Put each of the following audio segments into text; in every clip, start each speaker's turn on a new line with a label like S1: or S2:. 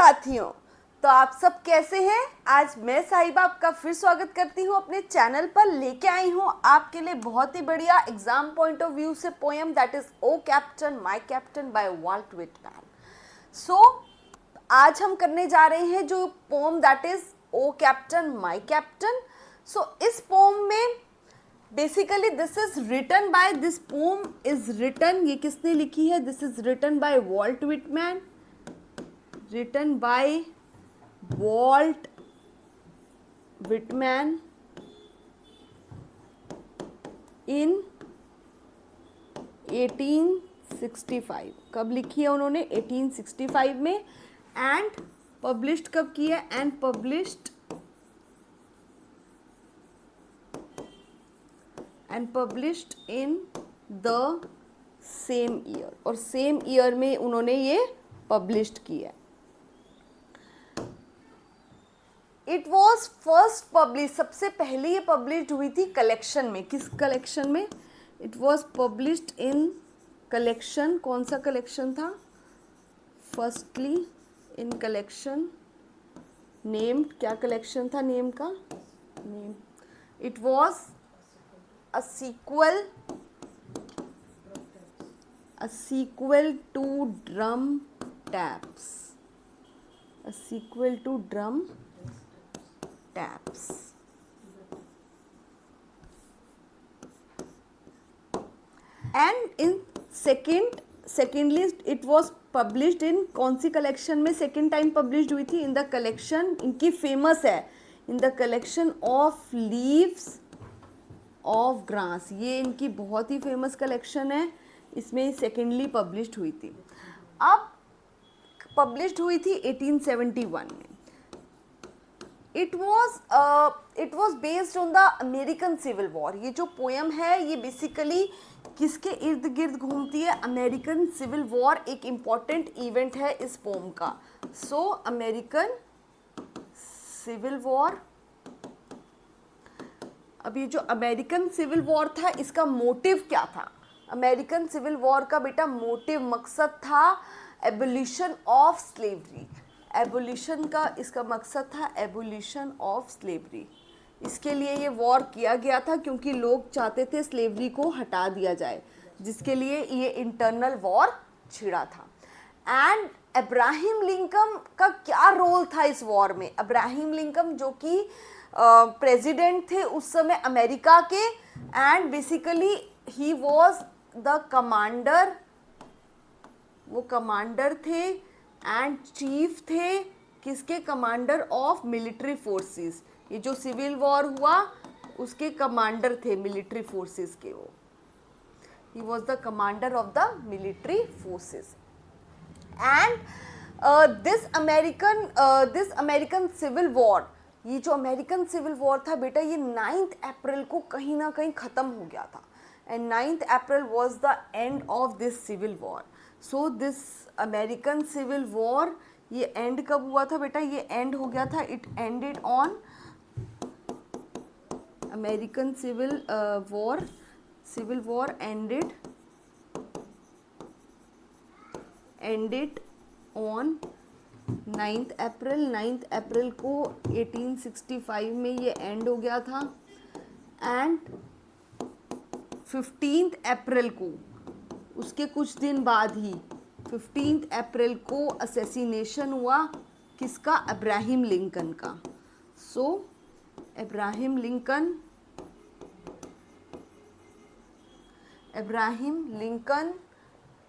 S1: साथियों, तो आप सब कैसे हैं। आज मैं साहिबा आपका फिर स्वागत करती हूं अपने चैनल पर। लेके आई हूं आपके लिए बहुत ही बढ़िया एग्जाम पॉइंट ऑफ व्यू से poem that is O captain my captain by Walt Whitman. So आज हम करने जा रहे हैं जो poem that is O captain my captain. So इस पोम में basically this is written by this poem is written, ये किसने लिखी है, this is written by Walt Whitman, written by Walt Whitman in 1865। कब लिखी है उन्होंने, 1865 में। एंड पब्लिश्ड कब की है, and published in the same year, और सेम ईयर में उन्होंने ये पब्लिश्ड की है। इट वॉज फर्स्ट पब्लिश, सबसे पहले ये पब्लिश हुई थी कलेक्शन में। किस कलेक्शन में, it was published in collection, कौन सा कलेक्शन था, फर्स्टली इन कलेक्शन नेम्ड, क्या कलेक्शन था नेम का, name, it was a sequel to drum taps, a sequel to drum taps। And in secondly it was published in कौन सी collection में second time published हुई थी, इन द कलेक्शन, इनकी famous है, in the collection of leaves of grass, ये इनकी बहुत ही famous collection है, इसमें सेकेंडली पब्लिश्ड हुई थी। अब पब्लिश्ड हुई थी 1871 में। It was based on the American civil war. ये जो पोएम है ये बेसिकली किसके इर्द गिर्द घूमती है, अमेरिकन सिविल वॉर एक इम्पॉर्टेंट इवेंट है इस पोम का। सो अमेरिकन सिविल वॉर, अब ये जो अमेरिकन सिविल वॉर था इसका मोटिव क्या था, अमेरिकन सिविल वॉर का बेटा मोटिव, मकसद था एबोलिशन ऑफ स्लेवरी। एबोलिशन का इसका मकसद था एबोलिशन ऑफ स्लेवरी। इसके लिए ये वॉर किया गया था क्योंकि लोग चाहते थे स्लेवरी को हटा दिया जाए, जिसके लिए ये इंटरनल वॉर छिड़ा था। एंड अब्राहम लिंकन का क्या रोल था इस वॉर में, अब्राहम लिंकन जो कि प्रेसिडेंट थे उस समय अमेरिका के, and basically he was the commander, वो कमांडर थे एंड चीफ थे किसके, कमांडर ऑफ मिलिट्री फोर्सेस। ये जो सिविल वॉर हुआ उसके कमांडर थे मिलिट्री फोर्सेस के, वो he was the commander of the military forces. And this American civil war, ये जो अमेरिकन सिविल वॉर था बेटा ये 9 अप्रैल को कहीं ना कहीं ख़त्म हो गया था, and 9 April was the end of this civil war. So this American civil war ये एंड कब हुआ था बेटा, ये एंड हो गया था, it ended on American civil war ended on 9 April, 9 April को 1865 में ये एंड हो गया था। एंड 15 अप्रैल को, उसके कुछ दिन बाद ही 15 अप्रैल को असैसिनेशन हुआ किसका, अब्राहम लिंकन का। So Abraham Lincoln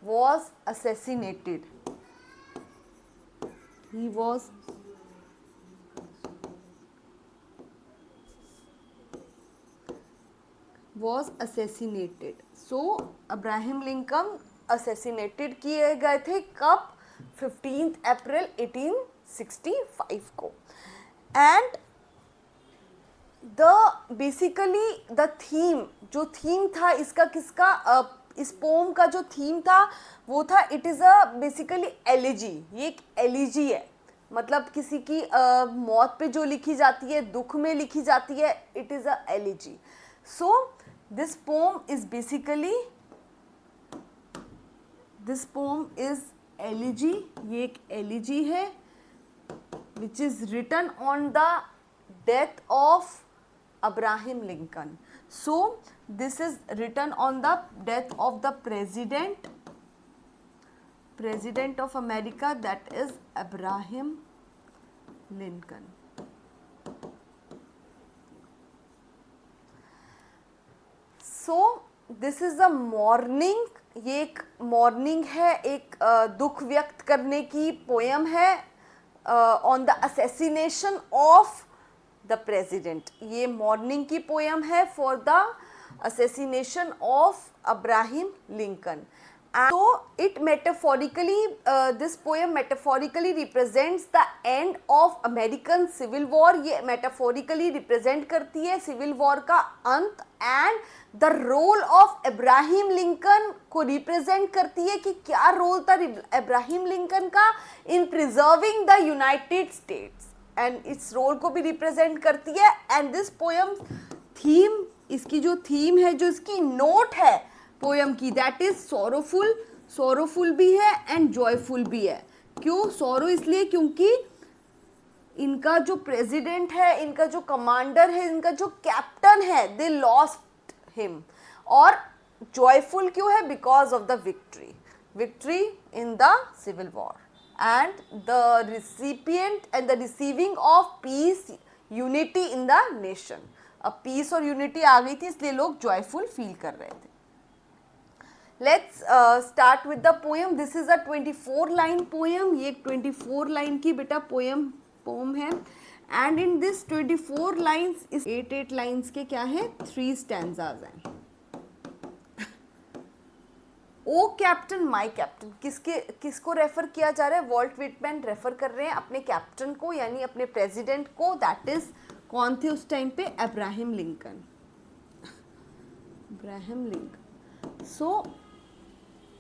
S1: was assassinated, he was assassinated। so Abraham Lincoln assassinated किए गए थे कब, 15 अप्रैल 1865 को। एंड बेसिकली द थीम, जो थीम था इसका किसका, इस पोम का जो थीम था वो था, it is a basically elegy, ये एक एलिजी है, मतलब किसी की मौत पे जो लिखी जाती है, दुख में लिखी जाती है, it is a elegy. So this poem is basically, this poem is elegy, ये एक एलिजी है which is written on the death of Abraham Lincoln. So this is written on the death of the president of America, that is Abraham Lincoln. So this is a mourning, ये एक morning है, एक दुख व्यक्त करने की poem है on the assassination of the president. ये मॉर्निंग की पोयम है for the assassination of Abraham Lincoln. So it metaphorically, this poem metaphorically represents the end of American Civil War. ये metaphorically represent करती है Civil War का अंत, and the role of Abraham Lincoln को represent करती है कि क्या रोल था Abraham Lincoln का in preserving the United States, and इस रोल को भी represent करती है. And this poem theme, इसकी जो थीम है, जो इसकी नोट है पोयम की, दैट इज सॉरोफुल भी है एंड जॉयफुल भी है. क्यों सॉरो? इसलिए क्योंकि इनका जो प्रेसिडेंट है, इनका जो कमांडर है, इनका जो कैप्टन है, दे लॉस्ट हिम. और जॉयफुल क्यों है? Because of the victory in the civil war and the recipient and the receiving of peace, unity in the nation. अब पीस और यूनिटी आ गई थी, इसलिए लोग जॉयफुल फील कर रहे थे. Let's start with the poem. This is a 24 line poem. ये 24 line की बेटा poem है. And in this 24 lines इस 8 lines के क्या है? 3 stanzas हैं. ओ कैप्टन माई कैप्टन, किसको रेफर किया जा रहा है? वॉल्ट व्हिटमैन रेफर कर रहे हैं अपने कैप्टन को, यानी अपने प्रेसिडेंट को. दैट इज कौन थे उस टाइम पे? Abraham Lincoln. So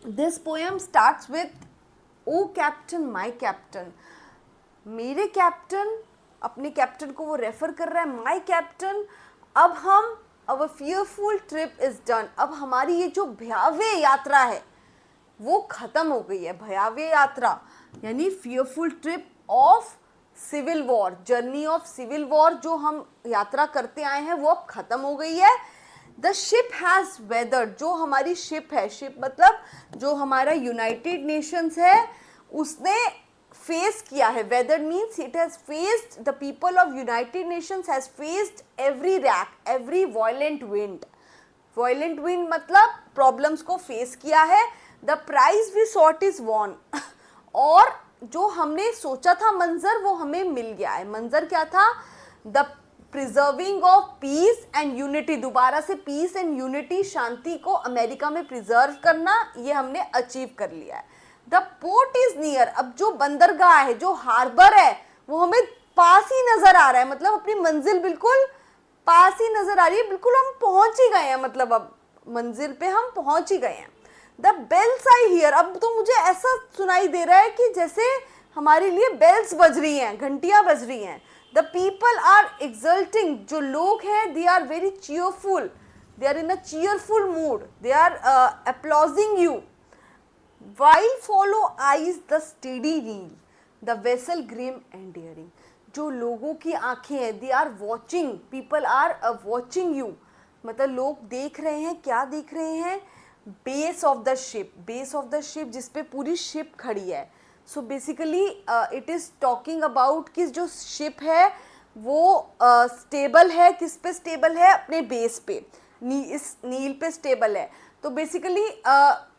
S1: this poem starts with O captain my captain. मेरे कैप्टन, अपने कैप्टन को वो रेफर कर रहा है. माई कैप्टन, अब हम अवर फियरफुल ट्रिप इज डन. अब हमारी ये जो भयावह यात्रा है वो खत्म हो गई है. भयावह यात्रा यानी fearful trip of civil war, journey of civil war जो हम यात्रा करते आए हैं वो अब खत्म हो गई है. द शिप हैज़ वेदर्ड, जो हमारी शिप है, शिप मतलब जो हमारा यूनाइटेड नेशंस है उसने फेस किया है. Weather means it has faced, the people of United Nations has faced every rack, every violent wind. Violent wind मतलब प्रॉब्लम्स को फेस किया है. The prize we sought is won, और जो हमने सोचा था मंजर वो हमें मिल गया है. मंजर क्या था? The preserving of peace and unity. दोबारा से पीस एंड यूनिटी, शांति को अमेरिका में प्रिजर्व करना, ये हमने अचीव कर लिया है. द पोर्ट इज नियर, अब जो बंदरगाह है, जो हार्बर है, वो हमें पास ही नजर आ रहा है. मतलब अपनी मंजिल बिल्कुल पास ही नजर आ रही है. बिल्कुल हम पहुंच ही गए हैं, मतलब अब मंजिल पे हम पहुंच ही गए हैं. द बेल्स आई हियर, अब तो मुझे ऐसा सुनाई दे रहा है कि जैसे हमारे लिए बेल्स बज रही हैं, घंटियां बज रही हैं. द पीपल आर एक्सल्टिंग, जो लोग हैं they are very cheerful, they are in a cheerful mood, they are applauding you. While follow eyes the steady reel, the vessel grim and daring. जो लोगों की आंखें हैं, they are watching, people are watching you. मतलब लोग देख रहे हैं, क्या देख रहे हैं? Base of the ship, base of the ship जिस पे पूरी ship खड़ी है. So basically it is talking about कि जो ship है वो stable है. किस पे stable है? अपने base पे, इस नील पे stable है. तो बेसिकली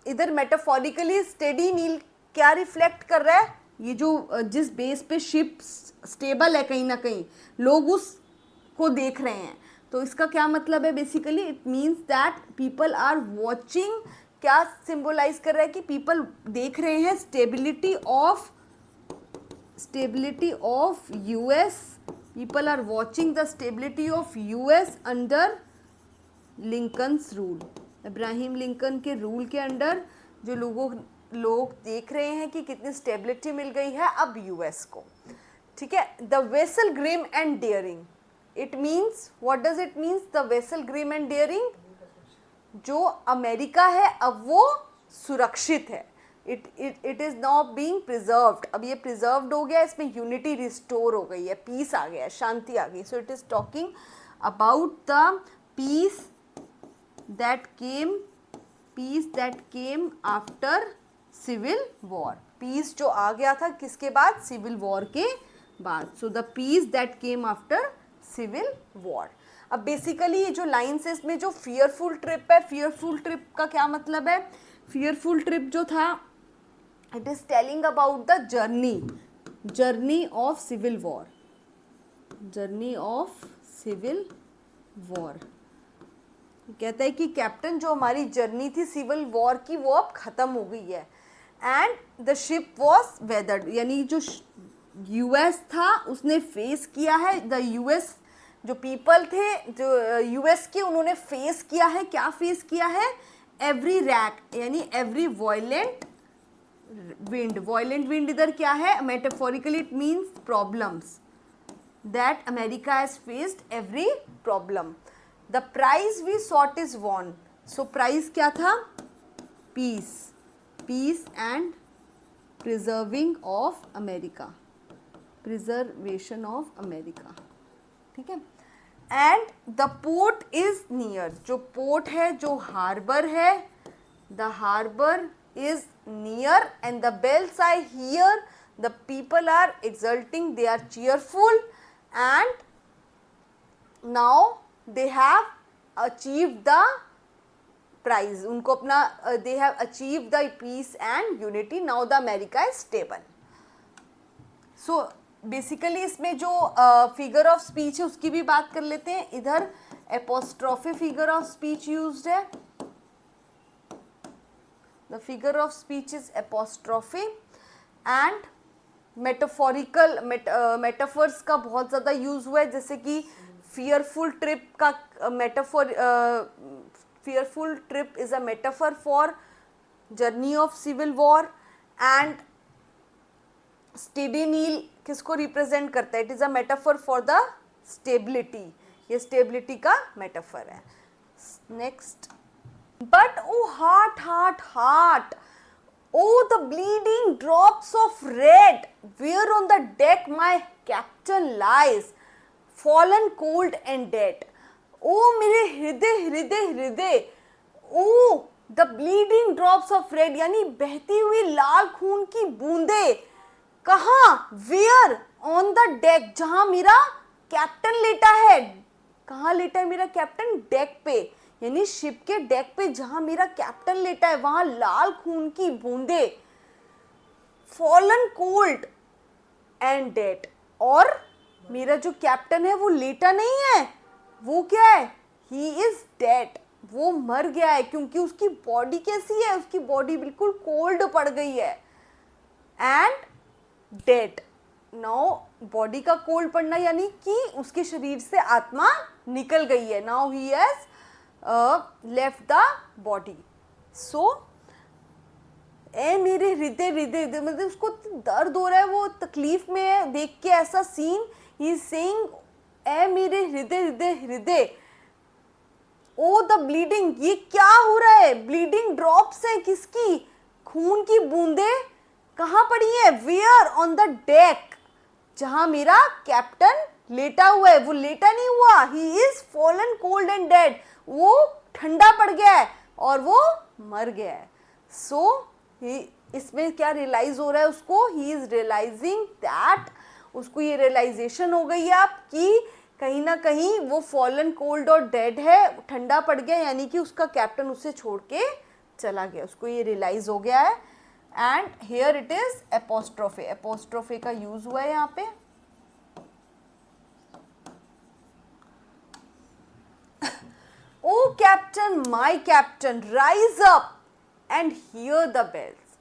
S1: इधर मेटाफोरिकली स्टेडी नील क्या रिफ्लेक्ट कर रहा है? ये जो जिस बेस पे शिप स्टेबल है, कहीं ना कहीं लोग उसको देख रहे हैं. तो इसका क्या मतलब है? Basically it means that people are watching. क्या सिंबलाइज कर रहा है? कि पीपल देख रहे हैं stability of US. People are watching the stability of US under Lincoln's rule. Abraham Lincoln के रूल के अंडर जो लोग देख रहे हैं कि कितनी स्टेबिलिटी मिल गई है अब यूएस को. ठीक है. The vessel grim and daring, it means, what does it means? The vessel grim and daring, जो अमेरिका है अब वो सुरक्षित है. It is now being preserved. अब ये प्रिजर्व्ड हो गया, इसमें यूनिटी रिस्टोर हो गई है, पीस आ गया है, शांति आ गई. So it is talking about the peace that came after civil war. Peace जो आ गया था किसके बाद? सिविल वॉर के बाद. So the peace that came after civil war. अब बेसिकली ये जो लाइन्स है इसमें जो फियरफुल ट्रिप है, फियरफुल ट्रिप का क्या मतलब है? फियरफुल ट्रिप जो था, it is telling about the journey of civil war. Journey of civil war कहता है कि कैप्टन जो हमारी जर्नी थी सिविल वॉर की वो अब खत्म हो गई है. And the ship was weathered, यानी जो यूएस था उसने फेस किया है, द यूएस जो पीपल थे जो यूएस के, उन्होंने फेस किया है. क्या फेस किया है? एवरी रैक, यानी every violent wind. Violent wind इधर क्या है? Metaphorically it means problems. That America has faced every problem. The prize we sought is won. So prize क्या था? Peace and preserving of America, preservation of America. ठीक है. And the port is near. जो port है, जो harbour है, the harbour is near. And the bells I hear, the people are exulting, they are cheerful. And now they have achieved the prize. उनको अपना they have achieved the peace and unity. Now the America is stable. So basically इसमें जो figure of speech है उसकी भी बात कर लेते हैं. इधर apostrophe figure of speech used है. The figure of speech is apostrophe. And metaphorical metaphors का बहुत ज़्यादा यूज हुआ है, जैसे कि फियरफुल ट्रिप का metaphor. Fearful trip is a metaphor for journey of civil war. And steady keel किसको रिप्रेजेंट करता है? It is a metaphor for the stability. ये स्टेबिलिटी का मेटाफर है. Next. But O heart heart heart, oh the bleeding drops of red, where on the deck my captain lies, fallen cold and dead. Oh मेरे हृदय हृदय हृदय. oh the bleeding drops of red, यानी बहती हुई लाल खून की बूंदे. कहाँ? where on the deck, जहाँ मेरा कैप्टन लेटा है. कहाँ लेटा है मेरा कैप्टन? डेक पे, यानी शिप के डेक पे जहां मेरा कैप्टन लेटा है वहां लाल खून की बूंदे. Fallen cold and dead. और मेरा जो कैप्टन है वो लेटा नहीं है, वो क्या है? He is dead. वो मर गया है. क्योंकि उसकी बॉडी कैसी है? उसकी बॉडी बिल्कुल कोल्ड पड़ गई है. And dead. नाउ बॉडी का कोल्ड पड़ना यानी कि उसके शरीर से आत्मा निकल गई है. Now he has left the body. So ए मेरे हृदय हृदय, मतलब उसको दर्द हो रहा है, वो तकलीफ में है. देख के ऐसा scene, he is saying a मेरे हृदय हृदय हृदय. ओ द ब्लीडिंग, ये क्या हो रहा है? ब्लीडिंग ड्रॉप्स है. किसकी? खून की बूंदे कहाँ पड़ी है? वेयर? ऑन द डेक, जहां मेरा कैप्टन लेटा हुआ है. वो लेटा नहीं हुआ. He is fallen cold and dead. वो ठंडा पड़ गया है और वो मर गया है. सो इसमें क्या रियलाइज हो रहा है उसको? ही इज रियलाइजिंग दैट, उसको ये रियलाइजेशन हो गई है आप कि कहीं ना कहीं वो फॉलन कोल्ड और डेड है, ठंडा पड़ गया, यानी कि उसका कैप्टन उसे छोड़ के चला गया. उसको ये रियलाइज हो गया है. And here it is apostrophe. Apostrophe का यूज हुआ है यहाँ पे. Oh captain, my captain, rise up and hear the bells.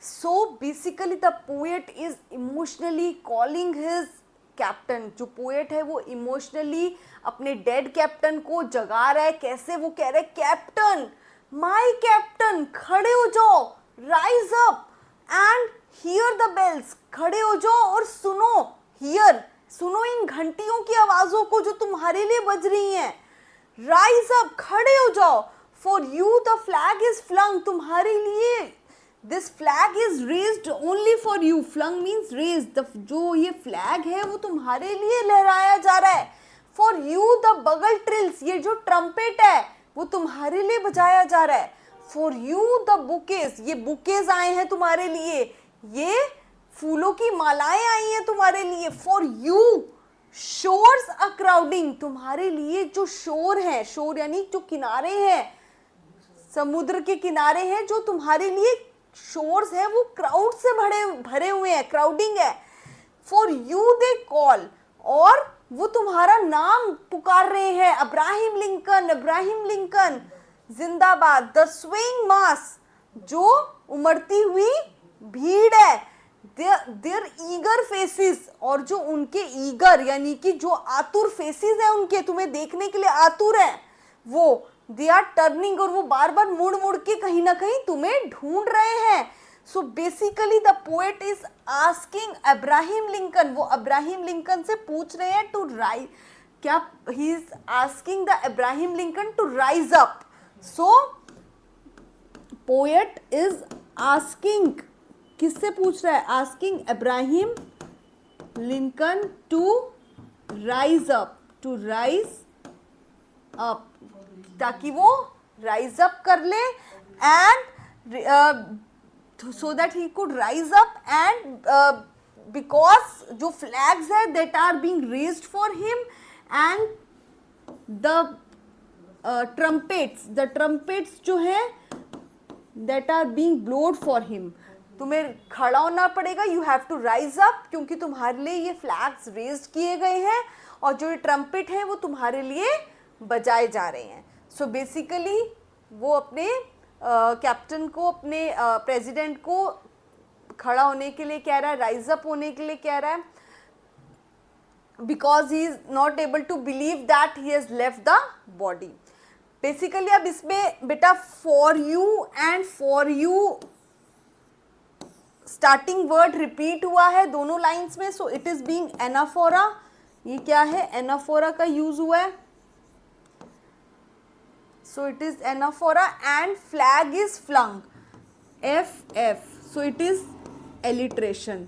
S1: So basically the poet is emotionally calling his captain. जो poet है वो emotionally अपने dead captain को जगा रहा है. कैसे? वो कह रहा है कैप्टन, my captain, खड़े हो जाओ, rise up and hear the bells. खड़े हो जाओ और सुनो. hear, सुनो इन घंटियों की आवाजों को जो तुम्हारे लिए बज रही हैं. राइज अप, खड़े हो जाओ. For you the flag is flung, तुम्हारे लिए this flag is raised only for you. Flung means raised. जो ये फ्लैग है वो तुम्हारे लिए लहराया जा रहा है. फॉर यू द बगल ट्रिल्स, ये जो ट्रम्पेट है वो तुम्हारे लिए बजाया जा रहा है. फॉर यू द बुकेज, ये बुकेज आए हैं तुम्हारे लिए, ये फूलों की मालाएं आई हैं तुम्हारे लिए. For you shores a crowding, तुम्हारे लिए जो शोर है, शोर यानी जो किनारे हैं, समुद्र के किनारे हैं, जो तुम्हारे लिए शोर्स है वो क्राउड से भरे हुए हैं, क्राउडिंग है. फॉर यू दे कॉल, और वो तुम्हारा नाम पुकार रहे हैं. अब्राहम लिंकन, अब्राहम लिंकन जिंदाबाद. द स्विंग मास, जो उमड़ती हुई भीड़ है. देयर ईगर फेसेस, और जो उनके ईगर यानी कि जो आतुर फेसेस है उनके, तुम्हें देखने के लिए आतुर है वो. दे आर टर्निंग, और वो बार बार मुड़ मुड़ के कहीं ना कहीं तुम्हें ढूंढ रहे हैं. So basically the poet is asking Abraham Lincoln, वो अब्राहम लिंकन से पूछ रहे हैं टू राइज, क्या he is asking the Abraham Lincoln to rise up. So poet is asking, किससे पूछ रहा है? Asking Abraham Lincoln to rise up, to rise up, ताकि वो राइज अप कर ले, and so that he could rise up, and because जो flags है that are being raised for him, and the trumpets जो है that are being blown for him. तुम्हें खड़ा होना पड़ेगा, you have to rise up, क्योंकि तुम्हारे लिए ये flags raised किए गए हैं, और जो ये trumpet है वो तुम्हारे लिए बजाए जा रहे हैं. So basically वो अपने कैप्टन को, अपने प्रेसिडेंट को खड़ा होने के लिए कह रहा है, राइज अप होने के लिए कह रहा है, because he is not able to believe that he has left the body. Basically अब इसमें बेटा for you and for you starting word repeat हुआ है दोनों लाइन्स में. So it is being anaphora. ये क्या है? एनाफोरा का यूज हुआ है. So it is anaphora, and flag is flung, FF. So it is alliteration.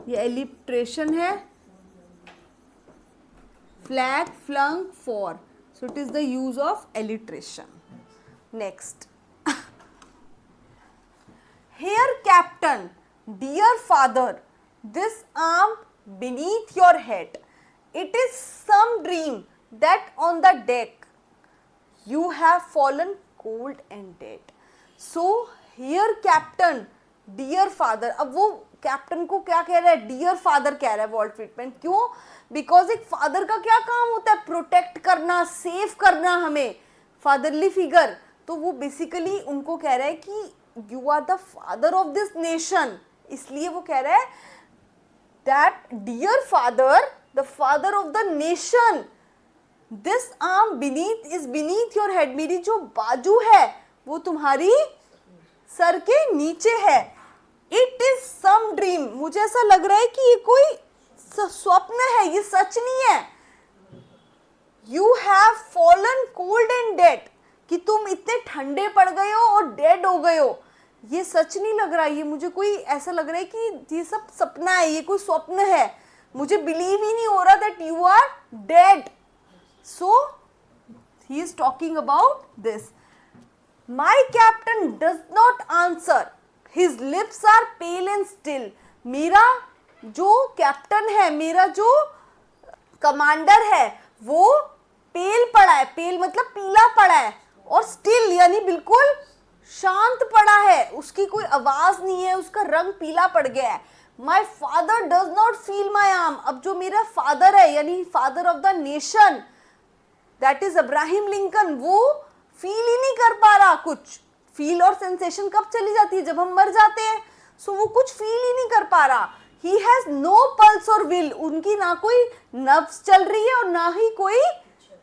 S1: ये alliteration है. Flag flung for. So it is the use of alliteration. Next. Here captain, dear father, this arm beneath your head. It is some dream that on the deck you have fallen cold and dead. So here captain, dear father. अब वो captain को क्या कह रहा है? Dear father कह रहा है वर्ल्ड ट्रीटमेंट. क्यों? बिकॉज एक फादर का क्या काम होता है? प्रोटेक्ट करना, सेव करना हमें, फादरली फिगर. तो वो बेसिकली उनको कह रहा है कि you are the father of this nation. इसलिए वो कह रहा है that dear father, the father of the nation, this arm beneath is beneath your head. मेरी जो बाजू है वो तुम्हारी सर के नीचे है. इट इज सम ड्रीम, मुझे ऐसा लग रहा है कि ये कोई स्वप्न है, ये सच नहीं है. You have fallen cold and dead, कि तुम इतने ठंडे पड़ गए हो और डेड हो गए हो. ये सच नहीं लग रहा. ये मुझे कोई ऐसा लग रहा है कि ये सब सपना है, ये कोई स्वप्न है. मुझे बिलीव ही नहीं हो रहा that you are dead. So he is talking about this. My captain does not answer. His lips are pale and still. मेरा जो कैप्टन है, मेरा जो कमांडर है, वो पेल पड़ा है. पेल मतलब पीला पड़ा है, और स्टिल यानी बिल्कुल शांत पड़ा है. उसकी कोई आवाज नहीं है, उसका रंग पीला पड़ गया है. My father does not feel my arm. अब जो मेरा फादर है यानी father of the nation, that is Abraham Lincoln, वो फील ही नहीं कर पा रहा कुछ. फील और सेंसेशन कब चली जाती है? जब हम मर जाते हैं. सो वो कुछ फील ही नहीं कर पा रहा. ही हैज नो पल्स और विल, उनकी ना कोई नब्ज चल रही है और ना ही कोई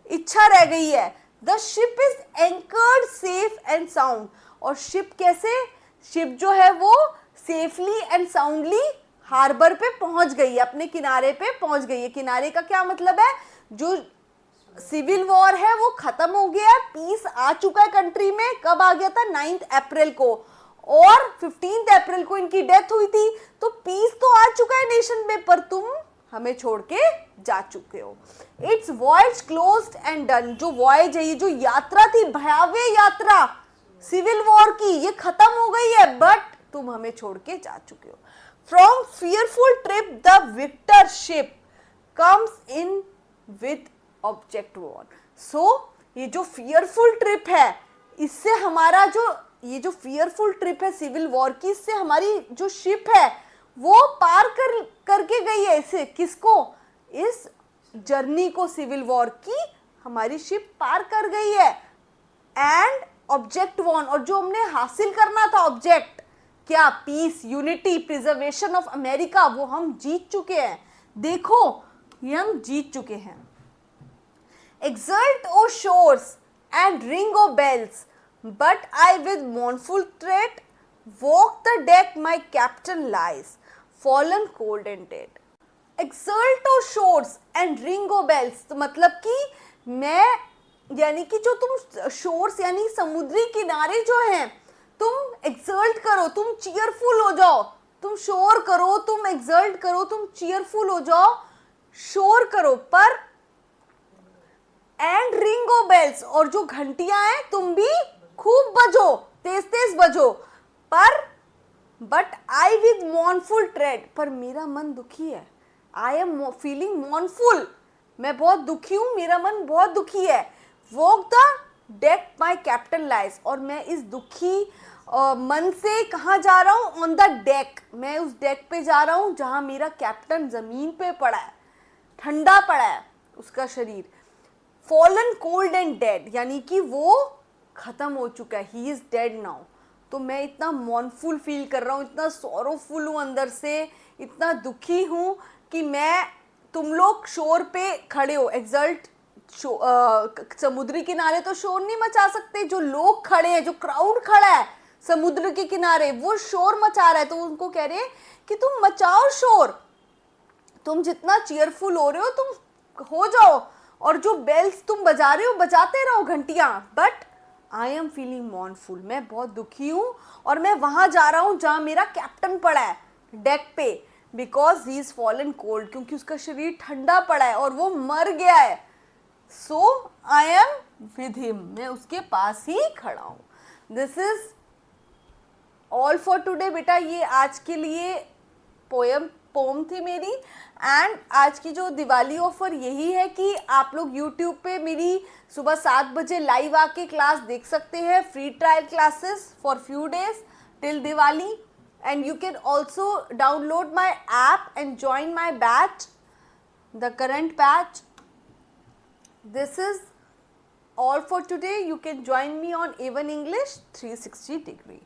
S1: इच्छा रह गई है. The ship is anchored safe and sound. और शिप कैसे? शिप जो है वो सेफली एंड साउंडली हार्बर पे पहुंच गई है, अपने किनारे पे पहुंच गई है. किनारे का क्या मतलब है? जो सिविल वॉर है वो खत्म हो गया है, पीस आ चुका है कंट्री में. कब आ गया था? 9 अप्रैल को. और 15 अप्रैल को इनकी डेथ हुई थी। तो पीस तो आ चुका है नेशन में, पर तुम हमें छोड़ के जा चुके हो। It's voyage closed end done. जो वॉयज है, ये जो यात्रा थी, भयावह यात्रा सिविल वॉर की, ये खत्म हो गई है, बट तुम हमें छोड़ के जा चुके हो। From fearful trip the victor ship comes in with object won. So ये जो फियरफुल ट्रिप है, इससे हमारा जो ये जो फियरफुल ट्रिप है सिविल वॉर की, इससे हमारी जो शिप है वो पार करके गई है। इसे किसको? इस जर्नी को, सिविल वॉर की हमारी शिप पार कर गई है। एंड ऑब्जेक्ट वॉन, और जो हमने हासिल करना था ऑब्जेक्ट, क्या? Peace, unity, preservation of America, वो हम जीत चुके हैं। देखो, ये हम जीत चुके हैं। Exult, O shores, and ring, O bells, but I with mournful tread walk the deck my captain lies, fallen cold and dead. Exult, O shores, and ring, O bells, तो मतलब कि मैं, यानी कि जो तुम शोर्स यानी समुद्री किनारे जो हैं, तुम एक्सल्ट करो, तुम चीयरफुल हो जाओ, तुम शोर करो, तुम एक्सल्ट करो, तुम चीयरफुल हो जाओ, शोर करो, पर एंड रिंग ओ बेल्स, और जो घंटियां हैं तुम भी खूब बजो, तेज तेज बजो, पर बट आई विद मॉर्नफुल ट्रेड, पर मेरा मन दुखी है। आई एम फीलिंग मॉर्नफुल, मैं बहुत दुखी हूं, मेरा मन बहुत दुखी है। Walk the deck my captain lies, और मैं इस दुखी मन से कहाँ जा रहा हूँ? ऑन द डेक, मैं उस डेक पे जा रहा हूँ जहाँ मेरा कैप्टन जमीन पे पड़ा है, ठंडा पड़ा है उसका शरीर। फॉलन कोल्ड एंड डेड, यानी कि वो खत्म हो चुका है, ही इज डेड नाउ। तो मैं इतना मॉर्नफुल फील कर रहा हूँ, इतना सॉरोफुल हूँ अंदर से, इतना दुखी हूँ कि मैं, तुम लोग शोर पे खड़े हो, एक्सल्ट, समुद्री किनारे तो शोर नहीं मचा सकते, जो लोग खड़े हैं, जो क्राउड खड़ा है समुद्र के किनारे, वो शोर मचा रहा है। तो उनको कह रहे हैं कि तुम मचाओ शोर, तुम जितना चीयरफुल हो रहे हो तुम हो जाओ, और जो बेल्स तुम बजा रहे हो बजाते रहो, घंटियां, बट आई एम फीलिंग मॉर्नफुल, मैं बहुत दुखी हूं, और मैं वहां जा रहा हूं जहां मेरा कैप्टन पड़ा है डेक पे, because he is fallen cold, क्योंकि उसका शरीर ठंडा पड़ा है और वो मर गया है। सो आई एम विद हिम, मैं उसके पास ही खड़ा हूं। This is all for today बेटा, ये आज के लिए पोम थी मेरी। एंड आज की जो दिवाली ऑफर यही है कि आप लोग यूट्यूब पे मेरी सुबह 7 बजे लाइव आके क्लास देख सकते हैं, free trial classes for few days till Diwali, and you can also download my app and join my batch, the current batch. This is all for today. You can join me on A1 English 360 degree.